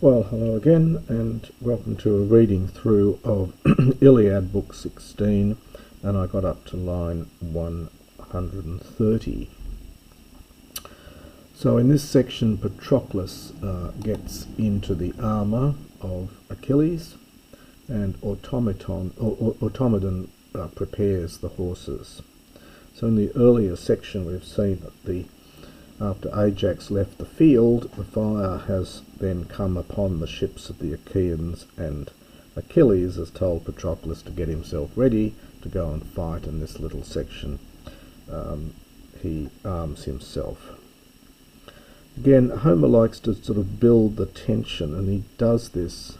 Well, hello again, and welcome to a reading through of Iliad book 16, and I got up to line 130. So in this section, Patroklos gets into the armour of Achilles, and Automedon prepares the horses. So in the earlier section, we've seen that after Ajax left the field, the fire has then come upon the ships of the Achaeans, and Achilles has told Patroklos to get himself ready to go and fight. In this little section, he arms himself. Again, Homer likes to sort of build the tension, and he does this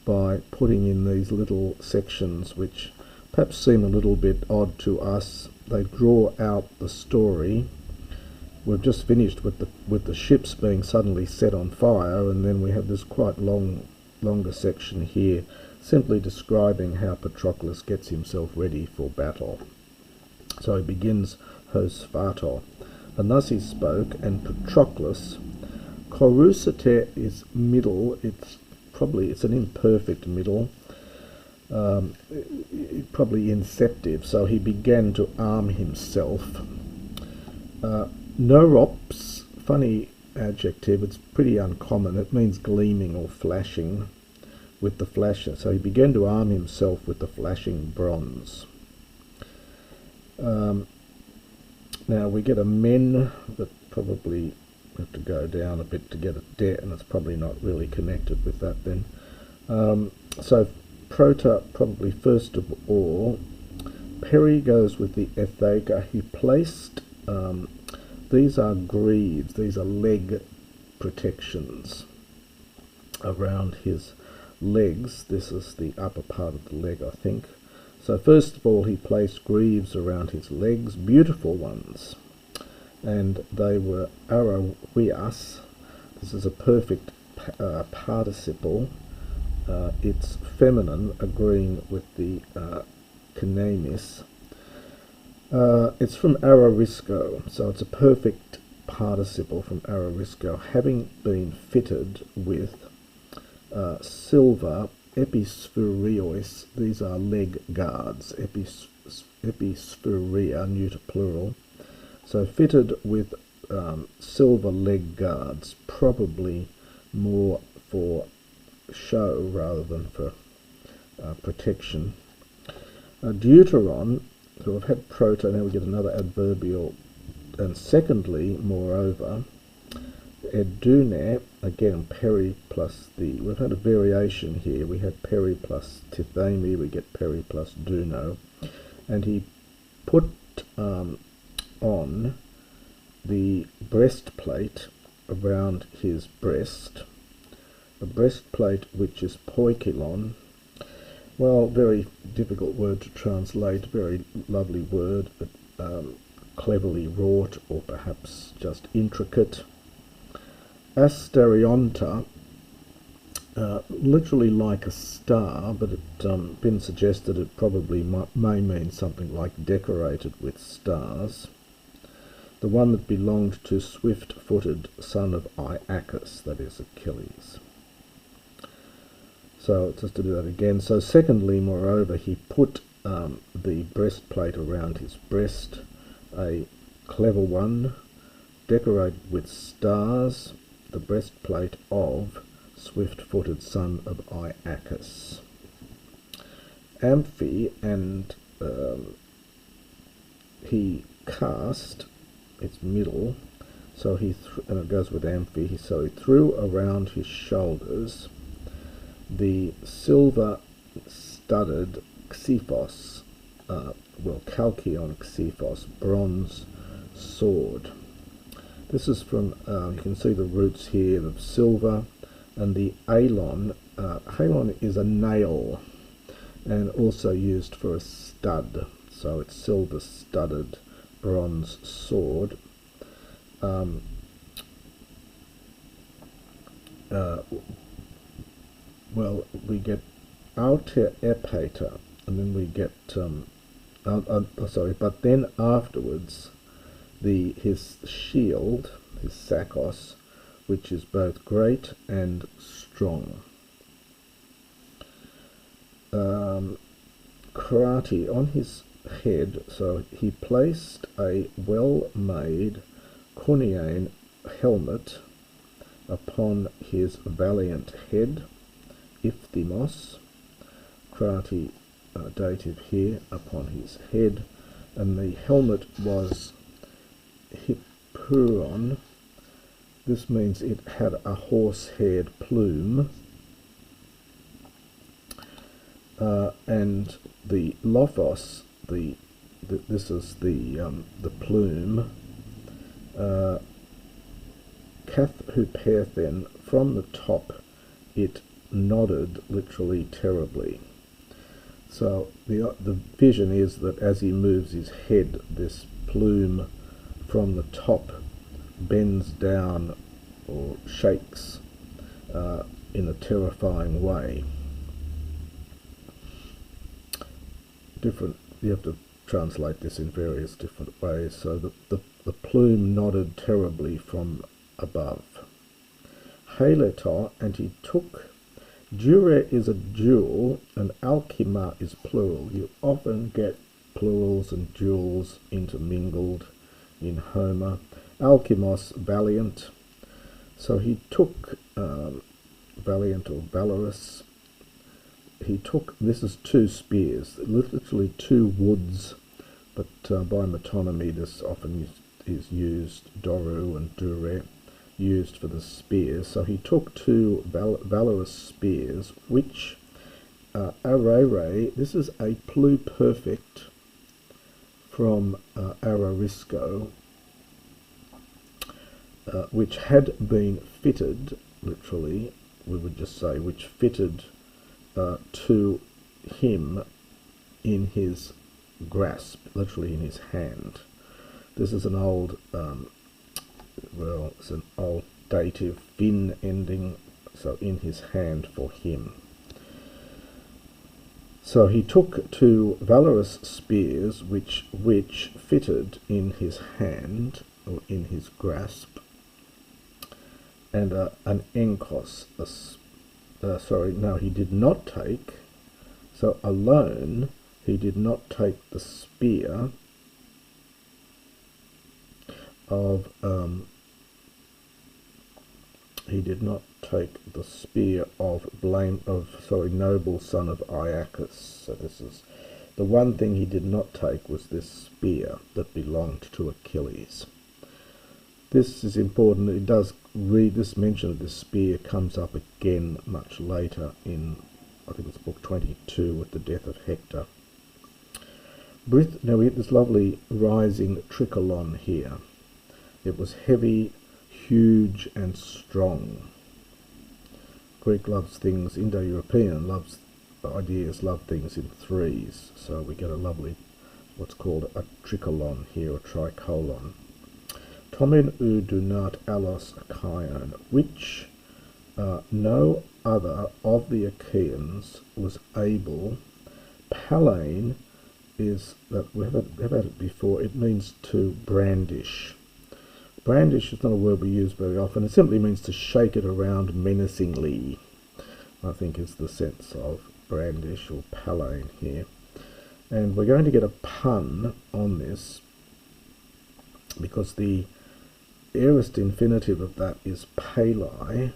by putting in these little sections which perhaps seem a little bit odd to us. They draw out the story. We've just finished with the ships being suddenly set on fire, and then we have this quite longer section here simply describing how Patroklos gets himself ready for battle. So he begins hos phato, and thus he spoke, and Patroklos, korusate is middle, it's an imperfect middle, probably inceptive, so he began to arm himself. Neurops, funny adjective, it's pretty uncommon. It means gleaming or flashing with the flasher. So he began to arm himself with the flashing bronze. Now we get a men that probably have to go down a bit to get a det, and it's probably not really connected with that then. So prota, probably first of all. Peri goes with the etheka. He placed these are greaves, these are leg protections around his legs. This is the upper part of the leg, I think. So first of all, he placed greaves around his legs, beautiful ones, and they were arawias. This is a perfect participle. It's feminine, agreeing with the kinemis. It's from ararisco, so it's a perfect participle from ararisco, having been fitted with silver episphereois. These are leg guards, epispherea, neuter plural. So fitted with silver leg guards, probably more for show rather than for protection. Deuteron. So we've had proto, now we get another adverbial, and secondly, moreover, edune, again peri plus we've had a variation here. We had peri plus tithemi, we get peri plus duno, and he put on the breastplate around his breast, a breastplate which is poikilon. Well, very difficult word to translate, very lovely word, but cleverly wrought, or perhaps just intricate. Asterionta, literally like a star, but it's been suggested it probably may mean something like decorated with stars. The one that belonged to swift-footed son of Aiakos, that is Achilles. So just to do that again. So secondly, moreover, he put the breastplate around his breast, a clever one, decorated with stars, the breastplate of swift-footed son of Aiakos. Amphi, and he cast, it's middle, so and it goes with Amphi, so he threw around his shoulders the silver-studded xiphos, chalcyon xiphos, bronze sword. This is from, you can see the roots here of silver, and the halon. Halon is a nail, and also used for a stud, so it's silver-studded bronze sword. Well, we get alter epata, and then we get but then afterwards his shield, his sakos, which is both great and strong. Karate on his head, so he placed a well-made corneane helmet upon his valiant head, Iphthimos, Krati dative here, upon his head, and the helmet was hippuron. This means it had a horse-haired plume, and the lophos, this is the plume, kathhuperthen, from the top it nodded literally terribly. So the vision is that as he moves his head, this plume from the top bends down or shakes in a terrifying way. You have to translate this in various different ways. So the plume nodded terribly from above. Haleto, and he took. Jure is a jewel, and alkima is plural. You often get plurals and jewels intermingled in Homer. Alkimos, valiant. So he took valiant or valorous. He took, this is two spears, literally two woods, but by metonymy this often is used, doru and dure, used for the spears. So he took two valorous spears, which arere, this is a pluperfect from Ararisco, which had been fitted, literally, we would just say, which fitted to him in his grasp, literally in his hand. This is an old, it's an old dative, fin ending, so in his hand for him. So he took two valorous spears which fitted in his hand, or in his grasp, and an enkos, he did not take, so alone he did not take the spear of, noble son of Aiakos. So this is, the one thing he did not take was this spear that belonged to Achilles. This is important. It does read, this mention of this spear comes up again much later in, I think it's book 22, with the death of Hector. Now we get this lovely rising tricholon here. It was heavy, huge and strong. Greek loves things, Indo-European love things in threes. So we get a lovely, what's called a tricholon here, a tricolon. Tomen u dunat alos Achaion, which no other of the Achaeans was able. Palain is, that we've had it before, it means to brandish. Brandish is not a word we use very often. It simply means to shake it around menacingly, I think is the sense of brandish or palain here. And we're going to get a pun on this because the aorist infinitive of that is palai,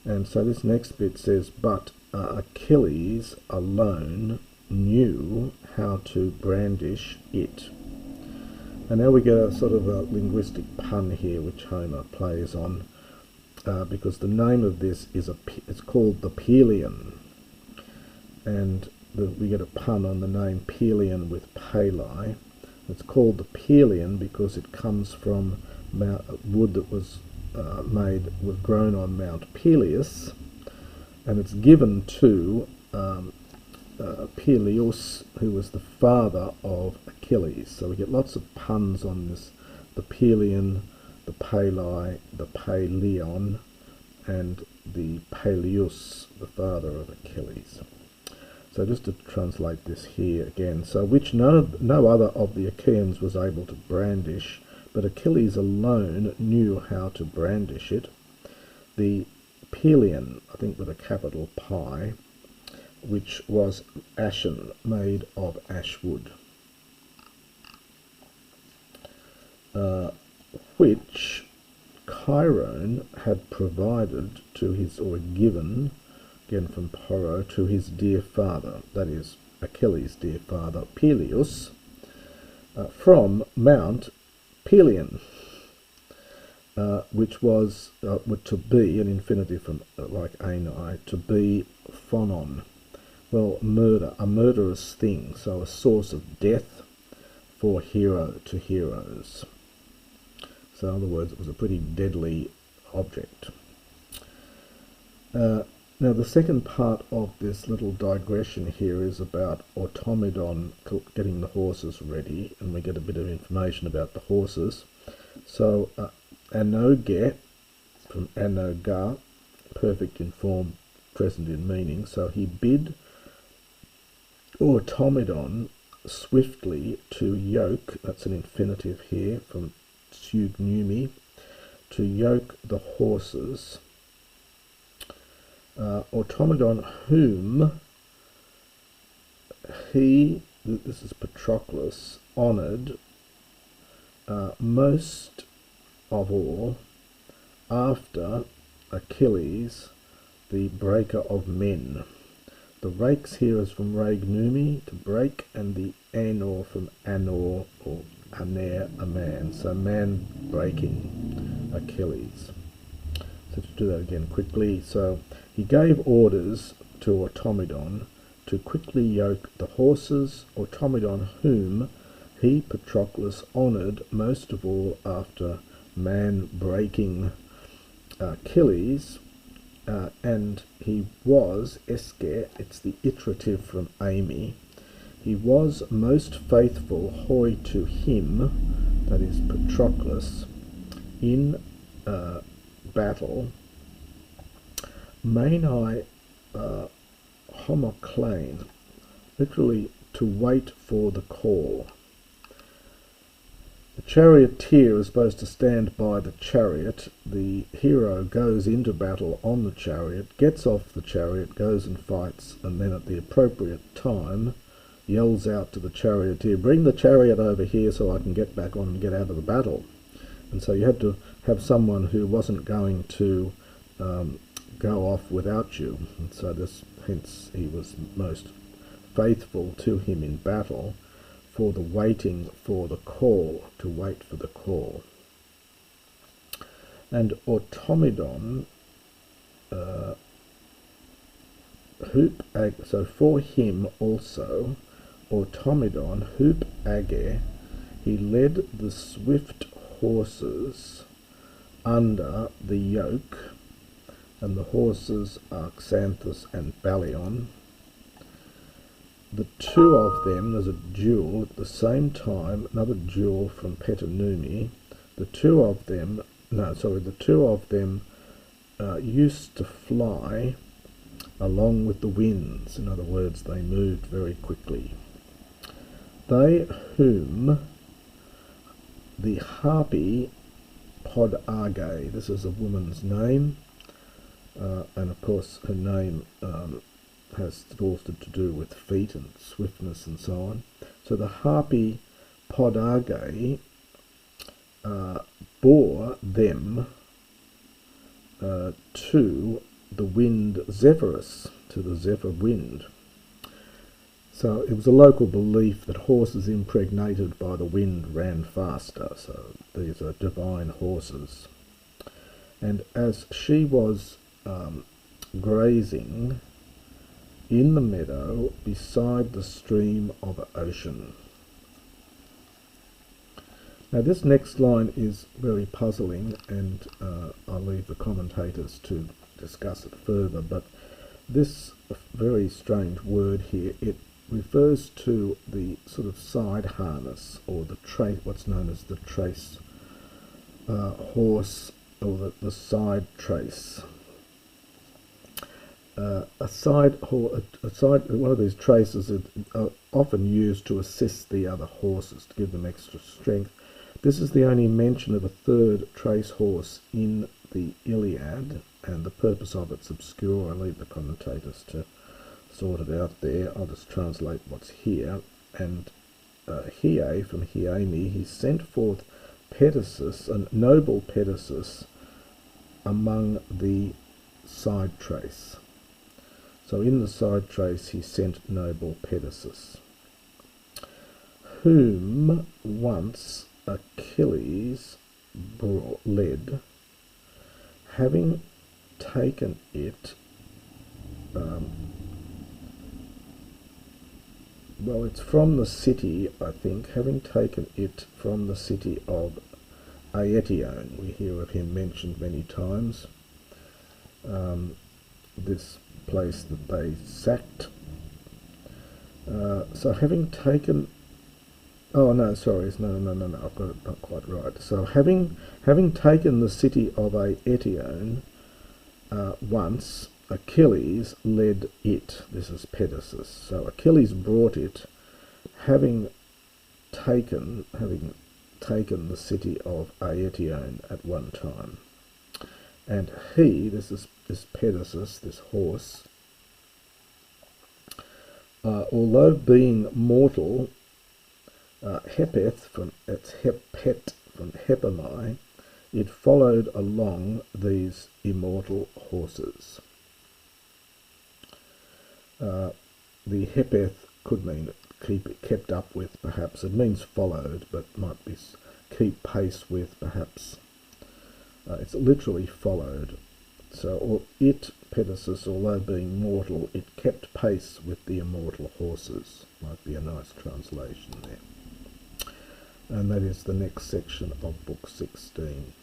and so this next bit says, but Achilles alone knew how to brandish it. And now we get a sort of a linguistic pun here which Homer plays on, because the name of this is it's called the Pelion, and we get a pun on the name Pelion with palai. It's called the Pelion because it comes from wood that was grown on Mount Peleus, and it's given to Peleus, who was the father of Achilles. So we get lots of puns on this: the Pelion, the Palai, the Paleon, and the Peleus, the father of Achilles. So just to translate this here again, so which no other of the Achaeans was able to brandish. but Achilles alone knew how to brandish it. The Pelion, I think with a capital Pi, which was ashen, made of ash wood, which Chiron had provided to his, or given, again from Poro, to his dear father, that is Achilles' dear father, Peleus, from Mount Pelion, which was to be, an infinitive from like Ani, to be phonon. Well, murder, a murderous thing, so a source of death for hero to heroes. So in other words, it was a pretty deadly object. Now the second part of this little digression here is about Automedon getting the horses ready, and we get a bit of information about the horses. So anoge, from anoga, perfect in form, present in meaning. So he bid Automedon swiftly to yoke, that's an infinitive here from Sugnumi, to yoke the horses. Automedon, whom he, this is Patroklos, honoured most of all after Achilles, the breaker of men. The rakes here is from regnumi, to break, and the anor from anor, or aner, a man. So man breaking Achilles. So to do that again quickly, so he gave orders to Automedon to quickly yoke the horses, Automedon whom he, Patroklos, honoured most of all after man breaking Achilles, and he was, eske, it's the iterative from Amy, he was most faithful, hoi, to him, that is Patroklos, in battle, Mani homoclane, literally to wait for the call. The charioteer is supposed to stand by the chariot. The hero goes into battle on the chariot, gets off the chariot, goes and fights, and then at the appropriate time yells out to the charioteer, bring the chariot over here so I can get back on and get out of the battle. And so you had to have someone who wasn't going to go off without you. And so hence he was most faithful to him in battle, for the waiting for the call, to wait for the call. And Automedon, so for him also, Automedon, hoop age, he led the swift horses under the yoke, and the horses are Xanthus and Balion. The two of them, there's a duel at the same time, another duel from Petanumi. The two of them used to fly along with the winds. In other words, they moved very quickly. They whom the harpy Podarge, this is a woman's name, and of course her name has also to do with feet and swiftness and so on. So the harpy Podarge bore them to the wind Zephyrus, to the Zephyr wind. So it was a local belief that horses impregnated by the wind ran faster, so these are divine horses. And as she was grazing in the meadow beside the stream of ocean. Now this next line is very puzzling, and I'll leave the commentators to discuss it further, but this very strange word here, it refers to the sort of side harness, or the trace, what's known as the trace horse, or the side trace. One of these traces are often used to assist the other horses, to give them extra strength, This is the only mention of a third trace horse in the Iliad, and the purpose of it's obscure. I leave the commentators to sort it out there. I'll just translate what's here. And Hiae, from Hiaene, he sent forth Pedasus, a noble Pedasus, among the side trace. So in the side trace he sent noble Pedasus, whom once Achilles led, having taken it, well, it's from the city, I think, having taken it from the city of Aiakos. We hear of him mentioned many times. This place that they sacked. So having taken... Oh, no, sorry, no, I've got it not quite right. So having taken the city of Aiakos, once Achilles led it. This is Pedasus. So Achilles brought it, having taken the city of Aiakos at one time. And he, this Pedasus, this horse, although being mortal, hepeth from its hepet from hepamai, it followed along these immortal horses. The hepeth could mean kept up with, perhaps. It means followed, but might be keep pace with, perhaps. It's literally followed. So it, Pedasus, although being mortal, it kept pace with the immortal horses. Might be a nice translation there. And that is the next section of Book 16.